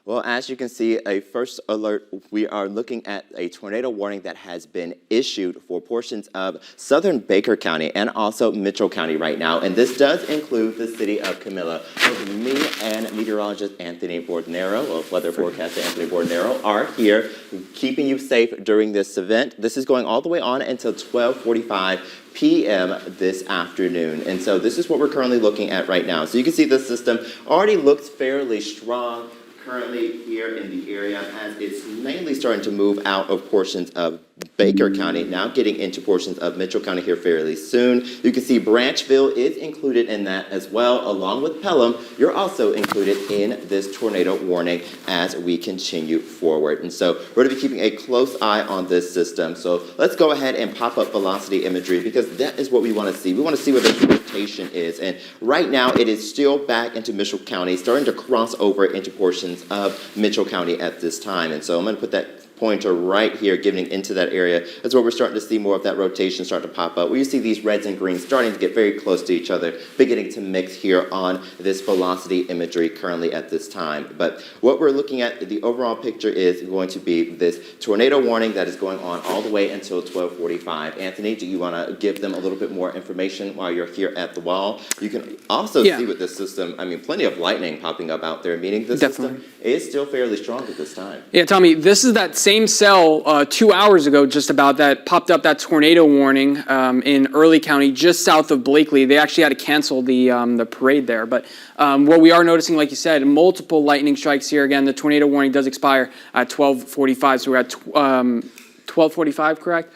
Well, as you can see, a first alert, we are looking at a tornado warning that has been issued for portions of southern Baker County and also Mitchell County right now. And this does include the city of Camilla. So me and meteorologist Anthony Bordenero, or weather forecaster Anthony Bordenero, are here keeping you safe during this event. This is going all the way on until 12:45 p.m. this afternoon. And so this is what we're currently looking at right now. So you can see the system already looks fairly strong currently here in the area as it's mainly starting to move out of portions of Baker County, now getting into portions of Mitchell County here fairly soon. You can see Branchville is included in that as well, along with Pelham. You're also included in this tornado warning as we continue forward. And so we're going to be keeping a close eye on this system. So let's go ahead and pop up velocity imagery because that is what we want to see. We want to see where this rotation is. And right now it is still back into Mitchell County, starting to cross over into portions of Mitchell County at this time. And so I'm going to put that pointer right here giving into that area. That's where we're starting to see more of that rotation start to pop up. Where you see these reds and greens starting to get very close to each other, beginning to mix here on this velocity imagery currently at this time. But what we're looking at, the overall picture is going to be this tornado warning that is going on all the way until 12:45. Anthony, do you want to give them a little bit more information while you're here at the wall? You can also see with this system, I mean, plenty of lightning popping up out there, meaning this system is still fairly strong at this time. Yeah, Tommy, this is that same cell 2 hours ago just about that popped up that tornado warning in Early County just south of Blakely. They actually had to cancel the parade there. But what we are noticing, like you said, multiple lightning strikes here. Again, the tornado warning does expire at 12:45, so we're at 12:45, correct?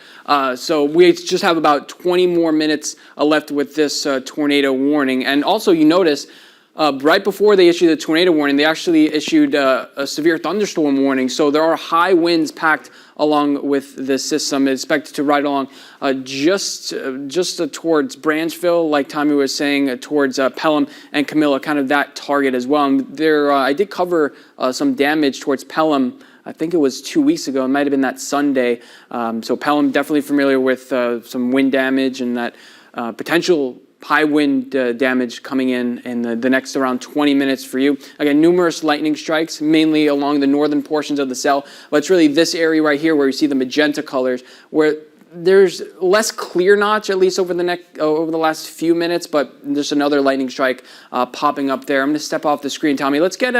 So we just have about 20 more minutes left with this tornado warning. And also you notice right before they issued the tornado warning, they actually issued a severe thunderstorm warning. So there are high winds packed along with this system. It's expected to ride along just towards Branchville, like Tommy was saying, towards Pelham and Camilla, kind of that target as well. And there, I did cover some damage towards Pelham. I think it was 2 weeks ago. It might have been that Sunday. So Pelham, definitely familiar with some wind damage and that potential high wind damage coming in the next around 20 minutes for you. Again, numerous lightning strikes, mainly along the northern portions of the cell. But it's really this area right here where you see the magenta colors, where there's less clear notch, at least over the last few minutes, but there's another lightning strike popping up there. I'm going to step off the screen, Tommy. Let's get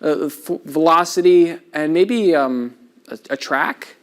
velocity and maybe a track,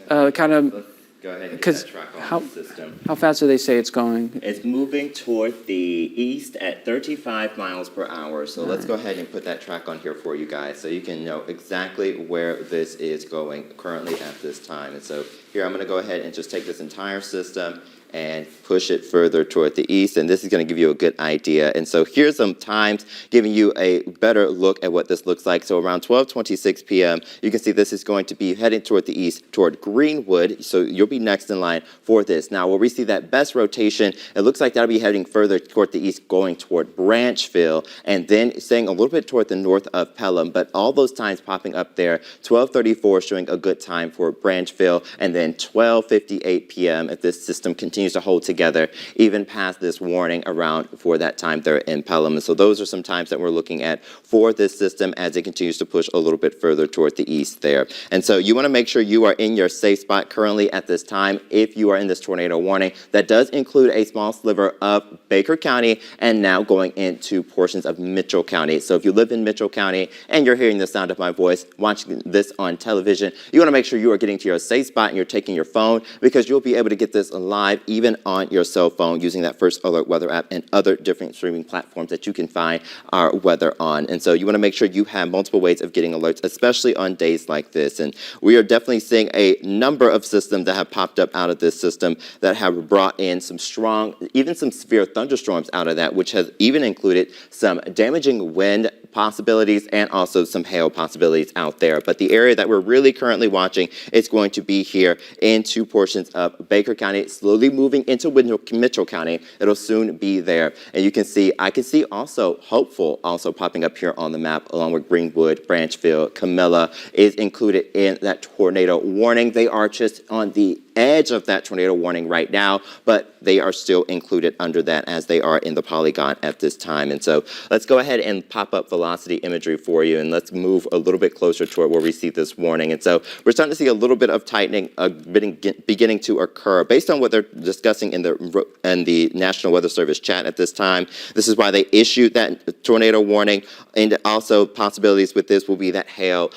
kind of. Go ahead and get that track on the system. How fast do they say it's going? It's moving toward the east at 35 miles per hour. So let's go ahead and put that track on here for you guys so you can know exactly where this is going currently at this time. And so here I'm going to go ahead and just take this entire system and push it further toward the east, and this is going to give you a good idea. And so here's some times giving you a better look at what this looks like. So around 12:26 p.m., you can see this is going to be heading toward the east, toward Greenwood, so you'll be next in line for this. Now, where we see that best rotation, it looks like that'll be heading further toward the east, going toward Branchville, and then staying a little bit toward the north of Pelham, but all those times popping up there, 12:34 showing a good time for Branchville, and then 12:58 p.m. if this system continues to hold together, even past this warning around for that time there in Pelham. And so those are some times that we're looking at for this system as it continues to push a little bit further toward the east there. And so you want to make sure you are in your safe spot currently at this time if you are in this tornado warning. That does include a small sliver of Baker County and now going into portions of Mitchell County. So if you live in Mitchell County and you're hearing the sound of my voice, watching this on television, you want to make sure you are getting to your safe spot and you're taking your phone because you'll be able to get this live even on your cell phone using that First Alert weather app and other different streaming platforms that you can find our weather on. And so you want to make sure you have multiple ways of getting alerts, especially on days like this. And we are definitely seeing a number of systems that have popped up out of this system that have brought in some strong, even some severe thunderstorms out of that, which has even included some damaging wind possibilities and also some hail possibilities out there. But the area that we're really currently watching is going to be here into portions of Baker County, slowly moving into Mitchell County. It'll soon be there. And you can see, I can see also Hopeful also popping up here on the map along with Greenwood, Branchville, Camilla is included in that tornado warning. They are just on the edge of that tornado warning right now, but they are still included under that as they are in the polygon at this time. And so let's go ahead and pop up velocity imagery for you, and let's move a little bit closer toward where we see this warning. And so we're starting to see a little bit of tightening beginning to occur based on what they're discussing in the National Weather Service chat at this time. This is why they issued that tornado warning, and also possibilities with this will be that hail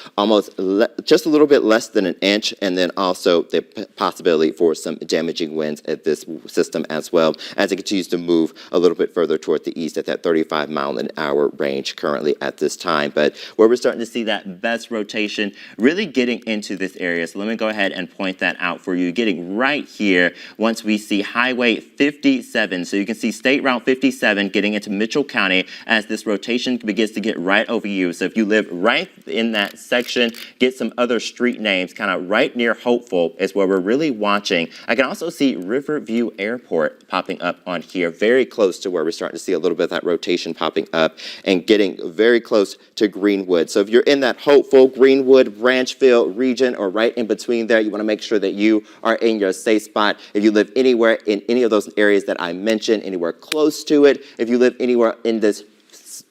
just a little bit less than an inch, and then also the possibility for some damaging winds at this system as well as it continues to move a little bit further toward the east at that 35-mile-an-hour range currently at this time. But where we're starting to see that best rotation really getting into this area, so let me go ahead and point that out for you, getting right here once we see Highway 57. So you can see State Route 57 getting into Mitchell County as this rotation begins to get right over you. So if you live right in that section, get some other street names kind of right near Hopeful is where we're really watching. I can also see Riverview Airport popping up on here, very close to where we're starting to see a little bit of that rotation popping up and getting very close to Greenwood. So if you're in that Hopeful, Greenwood, Branchville region or right in between there, you want to make sure that you are in your safe spot. If you live anywhere in any of those areas that I mentioned, anywhere close to it, if you live anywhere in this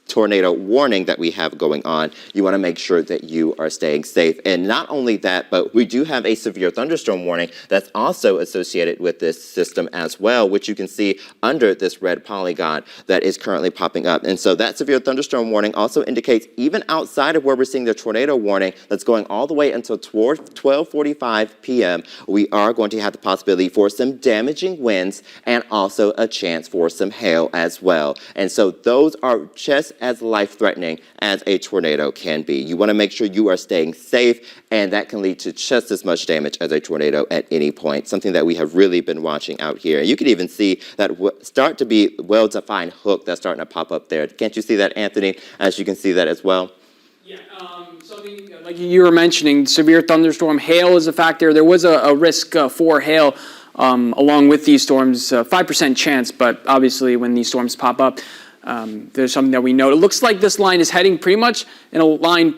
tornado warning that we have going on, you want to make sure that you are staying safe. And not only that, but we do have a severe thunderstorm warning that's also associated with this system as well, which you can see under this red polygon that is currently popping up. And so that severe thunderstorm warning also indicates even outside of where we're seeing the tornado warning that's going all the way until 12:45 p.m., we are going to have the possibility for some damaging winds and also a chance for some hail as well. And so those are just as life-threatening as a tornado can be. You want to make sure you are staying safe, and that can lead to just as much damage as a tornado at any point, something that we have really been watching out here. You can even see that start to be well-defined hook that's starting to pop up there. Can't you see that, Anthony, as you can see that as well? Yeah, something like you were mentioning, severe thunderstorm, hail is a factor. There was a risk for hail along with these storms, 5% chance, but obviously when these storms pop up, there's something that we know. It looks like this line is heading pretty much in a line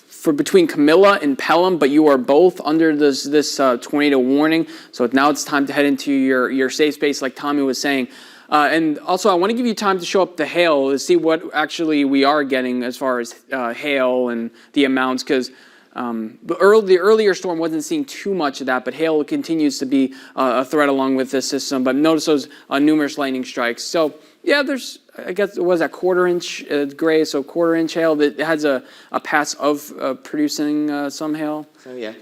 for between Camilla and Pelham, but you are both under this tornado warning. So now it's time to head into your safe space, like Tommy was saying. And also, I want to give you time to show up the hail to see what actually we are getting as far as hail and the amounts, because the earlier storm wasn't seeing too much of that, but hail continues to be a threat along with this system. But notice those numerous lightning strikes. So yeah, there's, I guess it was a quarter-inch gray, so quarter-inch hail that has a pass of producing some hail. So yeah,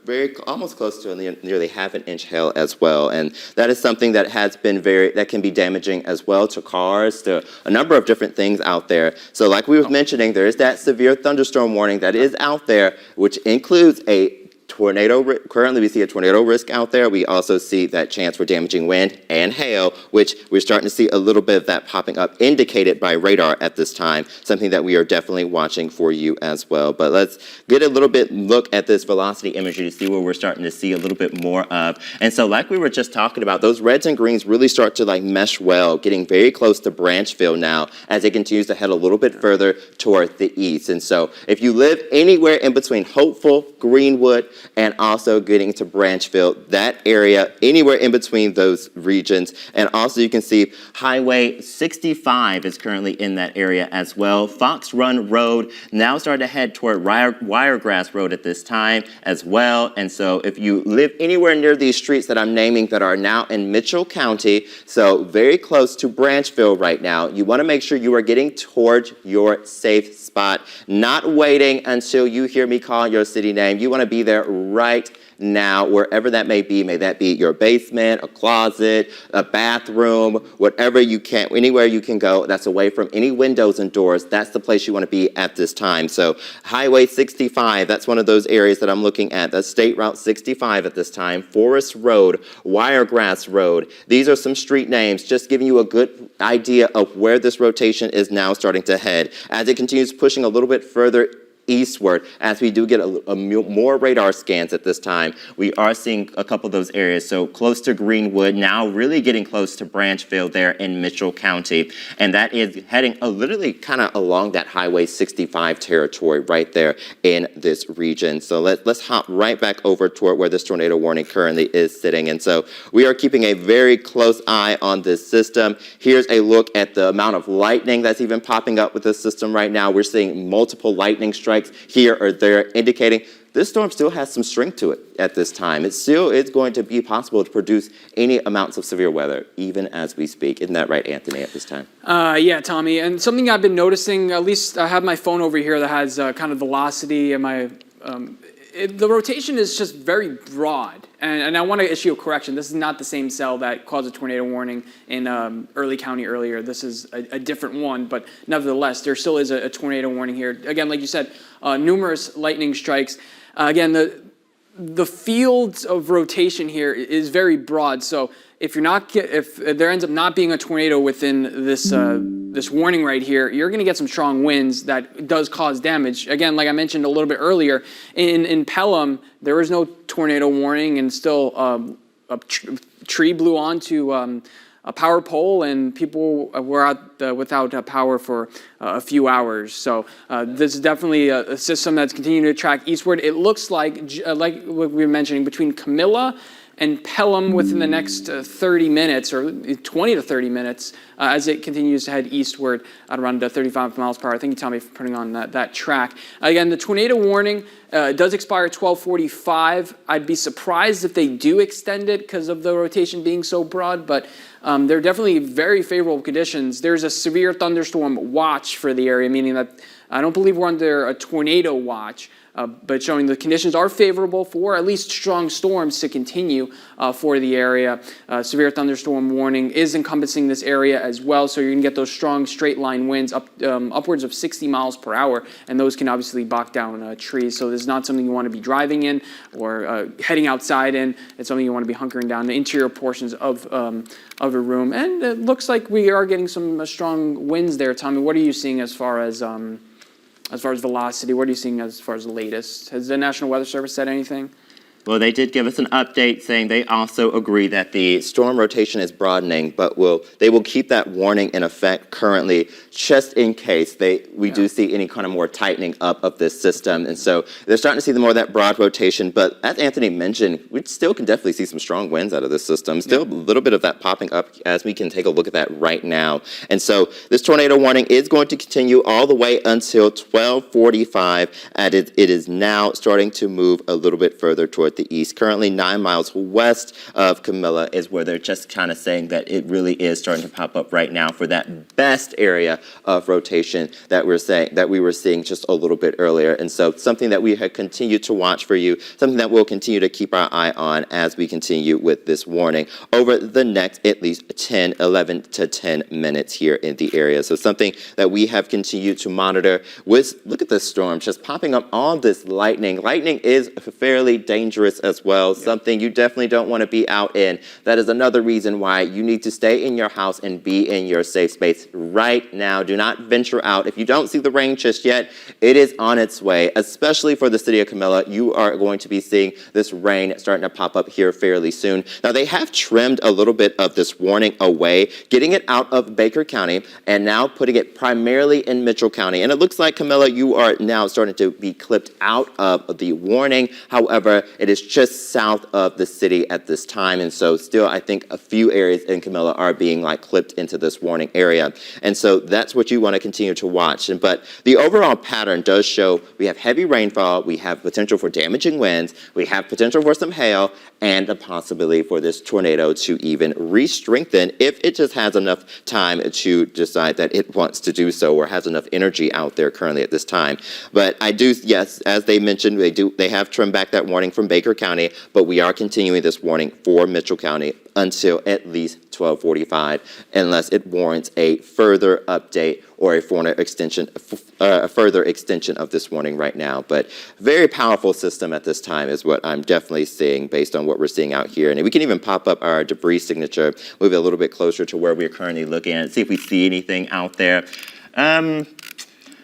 very almost close to nearly half an inch hail as well, and that is something that has been that can be damaging as well to cars, to a number of different things out there. So like we were mentioning, there is that severe thunderstorm warning that is out there, which includes a tornado. Currently, we see a tornado risk out there. We also see that chance for damaging wind and hail, which we're starting to see a little bit of that popping up, indicated by radar at this time, something that we are definitely watching for you as well. But let's get a little bit look at this velocity imagery to see where we're starting to see a little bit more of. And so like we were just talking about, those reds and greens really start to like mesh well, getting very close to Branchville now as it continues to head a little bit further toward the east. And so if you live anywhere in between Hopeful, Greenwood, and also getting to Branchville, that area, anywhere in between those regions. And also you can see Highway 65 is currently in that area as well. Fox Run Road now starting to head toward Wiregrass Road at this time as well. And so if you live anywhere near these streets that I'm naming that are now in Mitchell County, so very close to Branchville right now, you want to make sure you are getting toward your safe spot, not waiting until you hear me call your city name. You want to be there right now, wherever that may be. May that be your basement, a closet, a bathroom, whatever you can, anywhere you can go that's away from any windows and doors. That's the place you want to be at this time. So Highway 65, that's one of those areas that I'm looking at. That's State Route 65 at this time. Forest Road, Wiregrass Road. These are some street names, just giving you a good idea of where this rotation is now starting to head. As it continues pushing a little bit further eastward as we do get more radar scans at this time. We are seeing a couple of those areas, so close to Greenwood, now really getting close to Branchville there in Mitchell County, and that is heading literally kind of along that Highway 65 territory right there in this region. So let's hop right back over toward where this tornado warning currently is sitting, and so we are keeping a very close eye on this system. Here's a look at the amount of lightning that's even popping up with this system right now. We're seeing multiple lightning strikes here or there, indicating this storm still has some strength to it at this time. It still is going to be possible to produce any amounts of severe weather, even as we speak. Isn't that right, Anthony, at this time? Yeah, Tommy. And something I've been noticing, at least I have my phone over here that has kind of velocity, and the rotation is just very broad. And I want to issue a correction. This is not the same cell that caused a tornado warning in Early County earlier. This is a different one, but nevertheless, there still is a tornado warning here. Again, like you said, numerous lightning strikes. Again, the field of rotation here is very broad. So if there ends up not being a tornado within this this warning right here, you're going to get some strong winds that does cause damage. Again, like I mentioned a little bit earlier, in Pelham there was no tornado warning, and still a tree blew onto a power pole, and people were out without power for a few hours. So this is definitely a system that's continuing to track eastward. It looks like what we were mentioning, between Camilla and Pelham within the next 30 minutes, or 20 to 30 minutes, as it continues to head eastward at around 35 miles per hour. I think you tell me for putting on that track. Again, the tornado warning does expire at 12:45. I'd be surprised if they do extend it because of the rotation being so broad, but they're definitely very favorable conditions. There's a severe thunderstorm watch for the area, meaning that I don't believe we're under a tornado watch, but showing the conditions are favorable for at least strong storms to continue for the area. Severe thunderstorm warning is encompassing this area as well, so you're going to get those strong straight line winds upwards of 60 miles per hour, and those can obviously knock down trees. So this is not something you want to be driving in or heading outside in. It's something you want to be hunkering down the interior portions of a room. And it looks like we are getting some strong winds there. Tommy, what are you seeing as far as velocity? What are you seeing as far as the latest? Has the National Weather Service said anything? Well, they did give us an update saying they also agree that the storm rotation is broadening, but they will keep that warning in effect currently just in case we do see any kind of more tightening up of this system. And so they're starting to see more of that broad rotation. But as Anthony mentioned, we still can definitely see some strong winds out of this system. Still a little bit of that popping up as we can take a look at that right now. And so this tornado warning is going to continue all the way until 12:45, and it is now starting to move a little bit further toward the east. Currently 9 miles west of Camilla is where they're just kind of saying that it really is starting to pop up right now for that best area of rotation that we were seeing just a little bit earlier. And so something that we have continued to watch for you, something that we'll continue to keep our eye on as we continue with this warning over the next at least 11 to 10 minutes here in the area. So something that we have continued to monitor was, look at this storm just popping up on this lightning. Lightning is fairly dangerous as well, something you definitely don't want to be out in. That is another reason why you need to stay in your house and be in your safe space right now. Do not venture out. If you don't see the rain just yet, it is on its way, especially for the city of Camilla. You are going to be seeing this rain starting to pop up here fairly soon. Now, they have trimmed a little bit of this warning away, getting it out of Baker County and now putting it primarily in Mitchell County. And it looks like, Camilla, you are now starting to be clipped out of the warning. However, it is just south of the city at this time, and so still I think a few areas in Camilla are being clipped into this warning area, and so that's what you want to continue to watch. But the overall pattern does show we have heavy rainfall, we have potential for damaging winds, we have potential for some hail, and the possibility for this tornado to even re-strengthen if it just has enough time to decide that it wants to do so, or has enough energy out there currently at this time. But I do, yes, as they mentioned, they have trimmed back that warning from Baker County, but we are continuing this warning for Mitchell County until at least 12:45, unless it warrants a further update or a further extension of this warning right now. But very powerful system at this time is what I'm definitely seeing based on what we're seeing out here. And we can even pop up our debris signature, move it a little bit closer to where we're currently looking at, see if we see anything out there.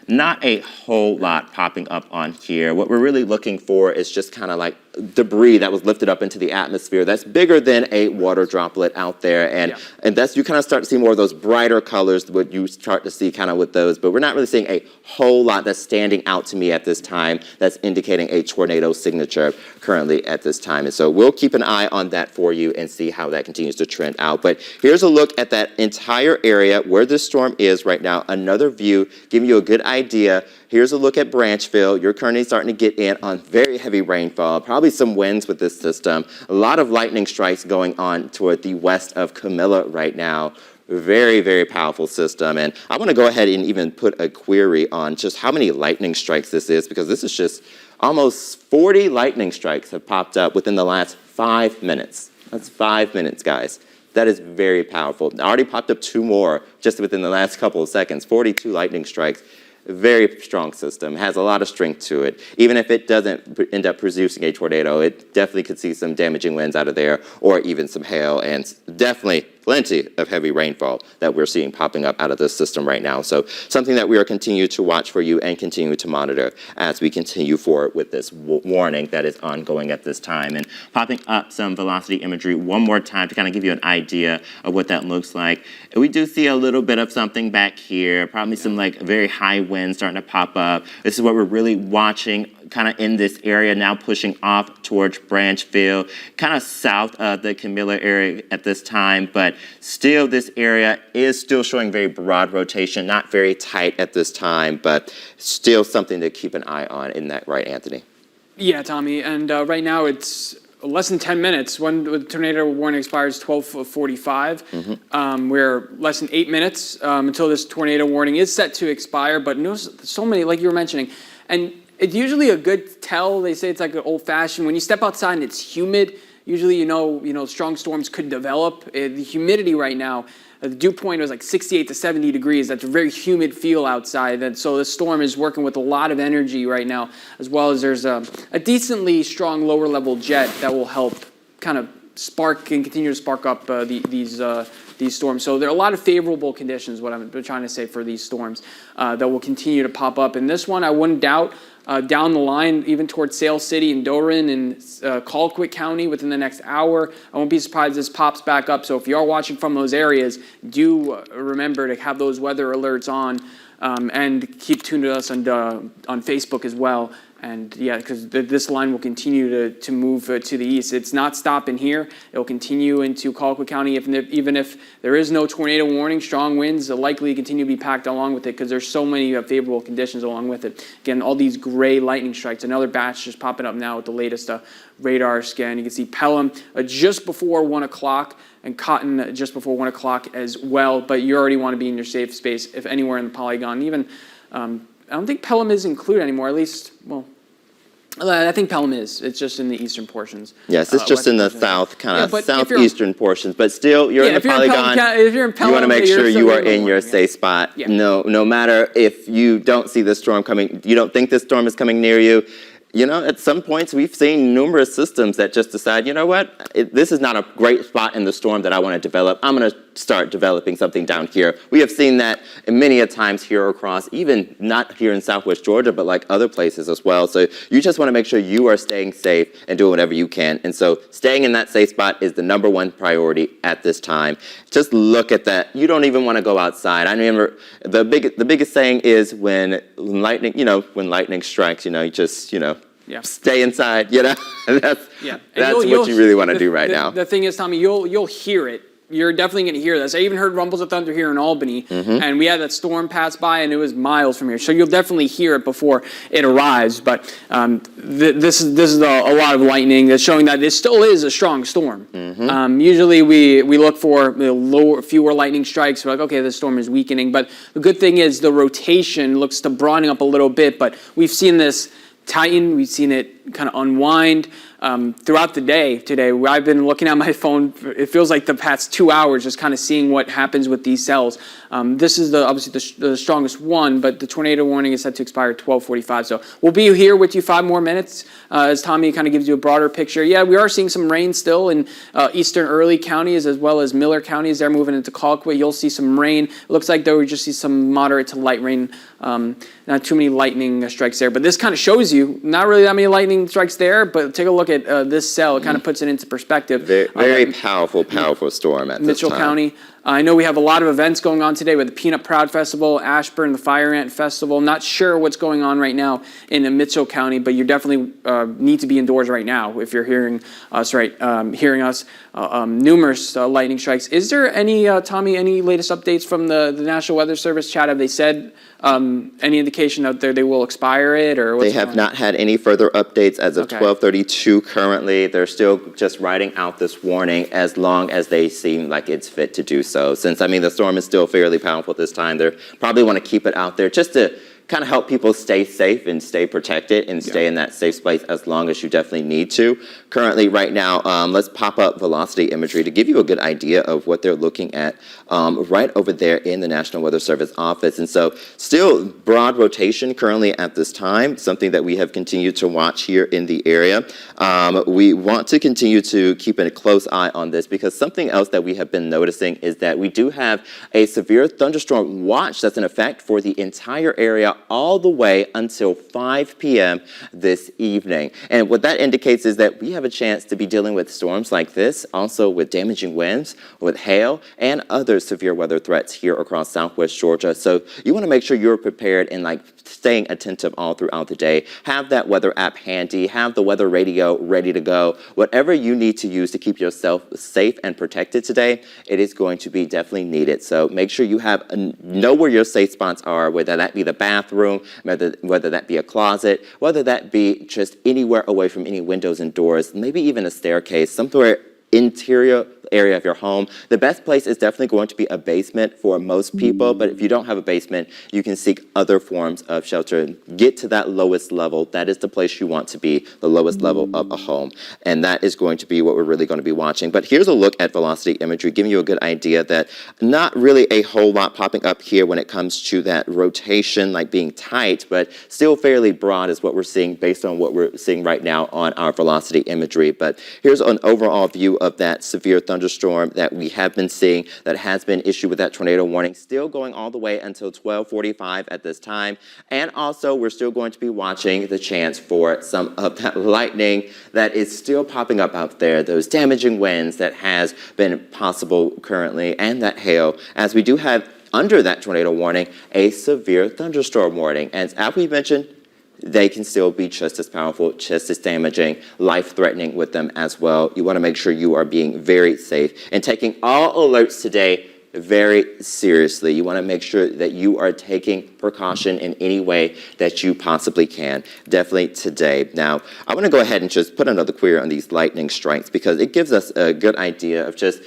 not a whole lot popping up on here. What we're really looking for is just kind of like debris that was lifted up into the atmosphere that's bigger than a water droplet out there. And that's, you kind of start to see more of those brighter colors, what you start to see kind of with those. But we're not really seeing a whole lot that's standing out to me at this time that's indicating a tornado signature currently at this time. And so we'll keep an eye on that for you and see how that continues to trend out. But here's a look at that entire area where this storm is right now. Another view, giving you a good idea. Here's a look at Branchville. You're currently starting to get in on very heavy rainfall, probably some winds with this system. A lot of lightning strikes going on toward the west of Camilla right now. Very, very powerful system. And I want to go ahead and even put a query on just how many lightning strikes this is, because this is just almost 40 lightning strikes have popped up within the last 5 minutes. That's 5 minutes, guys. That is very powerful. I already popped up 2 more just within the last couple of seconds. 42 lightning strikes. Very strong system, has a lot of strength to it. Even if it doesn't end up producing a tornado, it definitely could see some damaging winds out of there, or even some hail, and definitely plenty of heavy rainfall that we're seeing popping up out of this system right now. So something that we are continuing to watch for you and continue to monitor as we continue forward with this warning that is ongoing at this time. And popping up some velocity imagery one more time to kind of give you an idea of what that looks like. We do see a little bit of something back here, probably some like very high winds starting to pop up. This is what we're really watching kind of in this area now, pushing off towards Branchville, kind of south of the Camilla area at this time, but still this area is still showing very broad rotation, not very tight at this time, but still something to keep an eye on. Isn't that right, Anthony? Yeah, Tommy, and right now it's less than 10 minutes. When the tornado warning expires 12:45. We're less than 8 minutes until this tornado warning is set to expire, but so many, like you were mentioning, and it's usually a good tell. They say it's like an old-fashioned. When you step outside and it's humid, usually you know strong storms could develop. The humidity right now, the dew point was like 68 to 70 degrees. That's a very humid feel outside. And so the storm is working with a lot of energy right now, as well as there's a decently strong lower-level jet that will help kind of spark and continue to spark up these storms. So there are a lot of favorable conditions, what I'm trying to say, for these storms that will continue to pop up. And this one, I wouldn't doubt, down the line, even towards Sale City and Doran and Colquitt County within the next hour. I won't be surprised if this pops back up. So if you are watching from those areas, do remember to have those weather alerts on and keep tuned to us on Facebook as well. And yeah, because this line will continue to move to the east. It's not stopping here. It will continue into Colquitt County. Even if there is no tornado warning, strong winds are likely to continue to be packed along with it because there's so many favorable conditions along with it. Again, all these gray lightning strikes. Another batch just popping up now with the latest radar scan. You can see Pelham just before 1 o'clock and Cotton just before 1 o'clock as well. But you already want to be in your safe space if anywhere in the polygon. Even I don't think Pelham is included anymore, at least, well, I think Pelham is. It's just in the eastern portions. Yes, it's just in the south, kind of southeastern portions, but still, you're in the polygon. If you're in Pelham, you want to make sure you are in your safe spot. Yeah. No matter if you don't see this storm coming, you don't think this storm is coming near you. You know, at some points, we've seen numerous systems that just decide, you know what, this is not a great spot in the storm that I want to develop. I'm going to start developing something down here. We have seen that many a times here across, even not here in Southwest Georgia, but like other places as well. So you just want to make sure you are staying safe and doing whatever you can. And so staying in that safe spot is the #1 priority at this time. Just look at that. You don't even want to go outside. I remember the biggest saying is when lightning strikes, you just, stay inside, That's what you really want to do right now. The thing is, Tommy, you'll hear it. You're definitely going to hear this. I even heard rumbles of thunder here in Albany, and we had that storm pass by, and it was miles from here. So you'll definitely hear it before it arrives. But this is a lot of lightning that's showing that this still is a strong storm. Usually we look for fewer lightning strikes. We're like, okay, this storm is weakening. But the good thing is the rotation looks to broadening up a little bit. But we've seen this tighten. We've seen it it kind of unwind. Throughout the day today, I've been looking at my phone, it feels like the past 2 hours, just kind of seeing what happens with these cells. This is obviously the strongest one, but the tornado warning is set to expire at 12:45. So we'll be here with you 5 more minutes as Tommy kind of gives you a broader picture. Yeah, we are seeing some rain still in eastern Early counties as well as Miller counties. They're moving into Colquitt. You'll see some rain. It looks like though we just see some moderate to light rain. Not too many lightning strikes there, but this kind of shows you not really that many lightning strikes there, but take a look at this cell. It kind of puts it into perspective. Very powerful storm at this time. Mitchell County. I know we have a lot of events going on today with the Peanut Proud Festival, Ashburn, the Fire Ant Festival. Not sure what's going on right now in Mitchell County, but you definitely need to be indoors right now if you're hearing us. Numerous lightning strikes. Is there any, Tommy, any latest updates from the National Weather Service? Chad, have they said any indication out there they will expire it or what's They have not had any further updates as of 12:32 currently. They're still just writing out this warning as long as they seem like it's fit to do so. Since, I mean, the storm is still fairly powerful at this time, they probably want to keep it out there just to kind of help people stay safe and stay protected and stay in that safe space as long as you definitely need to. Currently, right now, let's pop up velocity imagery to give you a good idea of what they're looking at right over there in the National Weather Service office. And so still broad rotation currently at this time, something that we have continued to watch here in the area. We want to continue to keep a close eye on this because something else that we have been noticing is that we do have a severe thunderstorm watch that's in effect for the entire area all the way until 5 p.m. this evening. And what that indicates is that we have a chance to be dealing with storms like this, also with damaging winds, with hail, and other severe weather threats here across Southwest Georgia. So you want to make sure you're prepared and staying attentive all throughout the day. Have that weather app handy, have the weather radio ready to go. Whatever you need to use to keep yourself safe and protected today, it is going to be definitely needed. So make sure you know where your safe spots are, whether that be the bathroom, whether that be a closet, whether that be just anywhere away from any windows and doors, maybe even a staircase, somewhere interior area of your home. The best place is definitely going to be a basement for most people, but if you don't have a basement, you can seek other forms of shelter. Get to that lowest level. That is the place you want to be, the lowest level of a home. And that is going to be what we're really going to be watching. But here's a look at velocity imagery, giving you a good idea that not really a whole lot popping up here when it comes to that rotation, like being tight, but still fairly broad is what we're seeing based on what we're seeing right now on our velocity imagery. But here's an overall view of that severe thunderstorm that we have been seeing that has been issued with that tornado warning, still going all the way until 12:45 at this time. And also, we're still going to be watching the chance for some of that lightning that is still popping up out there, those damaging winds that has been possible currently, and that hail, as we do have under that tornado warning, a severe thunderstorm warning. And as we mentioned, they can still be just as powerful, just as damaging, life-threatening with them as well. You want to make sure you are being very safe and taking all alerts today very seriously. You want to make sure that you are taking precaution in any way that you possibly can, definitely today. Now, I want to go ahead and just put another query on these lightning strikes because it gives us a good idea of just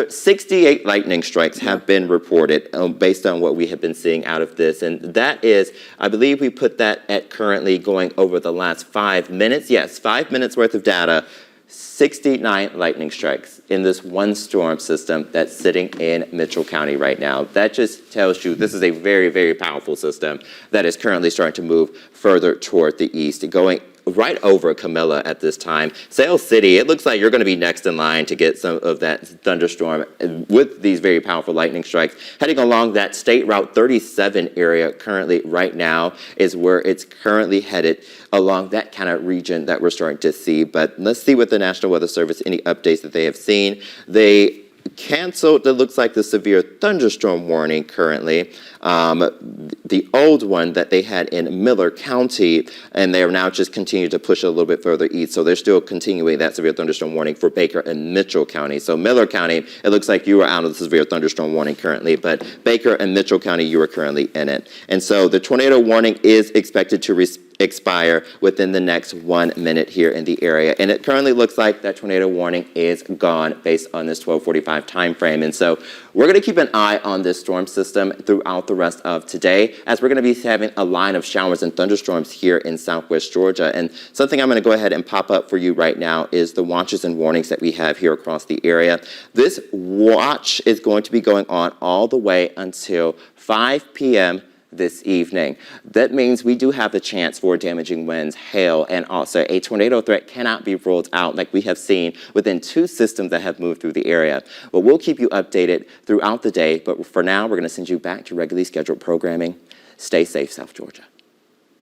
68 lightning strikes have been reported based on what we have been seeing out of this. And that is, I believe we put that at currently going over the last 5 minutes. Yes, 5 minutes worth of data, 69 lightning strikes in this one storm system that's sitting in Mitchell County right now. That just tells you this is a very, very powerful system that is currently starting to move further toward the east, going right over Camilla at this time. Sales City, it looks like you're going to be next in line to get some of that thunderstorm with these very powerful lightning strikes. Heading along that State Route 37 area currently right now is where it's currently headed along that kind of region that we're starting to see. But let's see what the National Weather Service, any updates that they have seen. They canceled, it looks like, the severe thunderstorm warning currently. The old one that they had in Miller County, and they are now just continuing to push it a little bit further east. So they're still continuing that severe thunderstorm warning for Baker and Mitchell County. So Miller County, it looks like you are out of the severe thunderstorm warning currently, but Baker and Mitchell County, you are currently in it. And so the tornado warning is expected to expire within the next 1 minute here in the area. And it currently looks like that tornado warning is gone based on this 12:45 time frame. And so we're going to keep an eye on this storm system throughout the the rest of today, as we're going to be having a line of showers and thunderstorms here in southwest Georgia. And something I'm going to go ahead and pop up for you right now is the watches and warnings that we have here across the area. This watch is going to be going on all the way until 5 p.m. this evening. That means we do have the chance for damaging winds, hail, and also a tornado threat cannot be ruled out like we have seen within 2 systems that have moved through the area. But we'll keep you updated throughout the day, but for now, we're going to send you back to regularly scheduled programming. Stay safe, South Georgia.